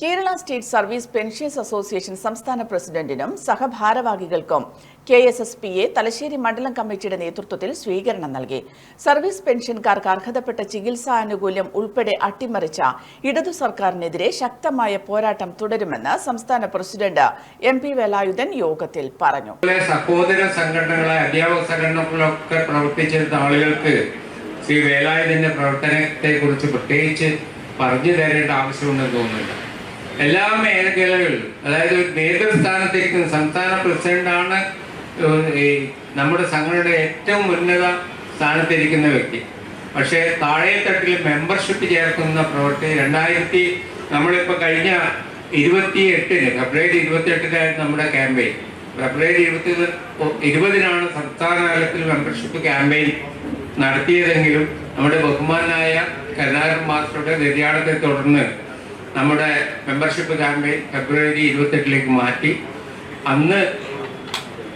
Kerala state service pensions association സംസ്ഥാന പ്രസിഡന്റിനും സഹഭാരവാഹികൾക്കും KSSPA Thalassery മണ്ഡലം കമ്മിറ്റിയുടെ നേതൃത്വത്തിൽ സ്വീകരണം നൽകി. സർവീസ് പെൻഷൻകാർക്ക് അർഹതപ്പെട്ട ചികിത്സാനുകൂല്യം ഉൾപ്പെടെ അട്ടിമറിച്ച ഇടതു സർക്കാരിനെതിരെ ശക്തമായ പോരാട്ടം തുടരുമെന്ന് സംസ്ഥാന പ്രസിഡന്റ് MP വേലായുധൻ യോഗത്തിൽ പറഞ്ഞു. സഹോദര സംഘടനകളെ അധ്യാപക സംഘടനകളൊക്കെ പ്രവർത്തിച്ചിരുന്ന ആളുകൾക്ക് ശ്രീ വേലായുധന്റെ പ്രവർത്തനത്തെക്കുറിച്ച് പ്രത്യേകിച്ച് പറഞ്ഞു തരേണ്ട ആവശ്യമുണ്ടെന്ന് തോന്നുന്നില്ല. എല്ലാ മേഖലകളിലും, അതായത് നേതൃസ്ഥാനത്തിരിക്കുന്ന സംസ്ഥാന പ്രസിഡന്റാണ് നമ്മുടെ സംഘടനയുടെ ഏറ്റവും ഉന്നത സ്ഥാനത്തിരിക്കുന്ന വ്യക്തി. പക്ഷേ താഴെത്തട്ടിൽ മെമ്പർഷിപ്പ് ചേർക്കുന്ന പ്രവൃത്തി നമ്മളിപ്പോൾ കഴിഞ്ഞ 28-ന് ഫെബ്രുവരി 28-നായിരുന്നു നമ്മുടെ ക്യാമ്പയിൻ. ഫെബ്രുവരി 20-നാണ് സംസ്ഥാന തലത്തിൽ മെമ്പർഷിപ്പ് ക്യാമ്പയിൻ നടത്തിയതെങ്കിലും നമ്മുടെ ബഹുമാനായ കരുണാകരൻ മാസ്റ്ററുടെ നിര്യാണത്തെ തുടർന്ന് നമ്മുടെ മെമ്പർഷിപ്പ് ക്യാമ്പയിൻ ഫെബ്രുവരി 28-ലേക്ക് മാറ്റി. അന്ന്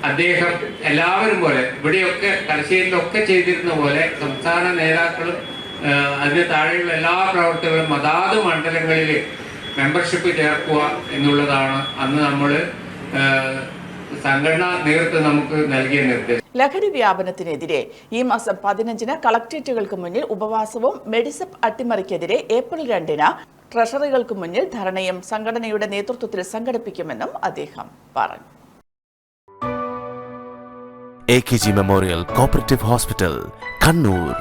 അദ്ദേഹം എല്ലാവരും പോലെ, ഇവിടെയൊക്കെ തലശ്ശേരിയിലൊക്കെ ചെയ്തിരുന്ന പോലെ സംസ്ഥാന നേതാക്കളും അതിന് താഴെയുള്ള എല്ലാ പ്രവർത്തകരും അതാത് മണ്ഡലങ്ങളിൽ മെമ്പർഷിപ്പ് ചേർക്കുക എന്നുള്ളതാണ് അന്ന് നമ്മൾ സംഘടനാ നേതൃത്വം നമുക്ക് നൽകിയ നിർദ്ദേശം. ലഹരി വ്യാപനത്തിനെതിരെ ഈ മാസം 15-ന് കളക്ട്രേറ്റുകൾക്ക് മുന്നിൽ ഉപവാസവും മെഡിസപ്പ് അട്ടിമറിക്കെതിരെ ഏപ്രിൽ 2-ന് ട്രഷറികൾക്ക് മുന്നിൽ ധർണയും സംഘടനയുടെ നേതൃത്വത്തിൽ സംഘടിപ്പിക്കുമെന്നും അദ്ദേഹം പറഞ്ഞു. AKG memorial cooperative hospital, Kannur.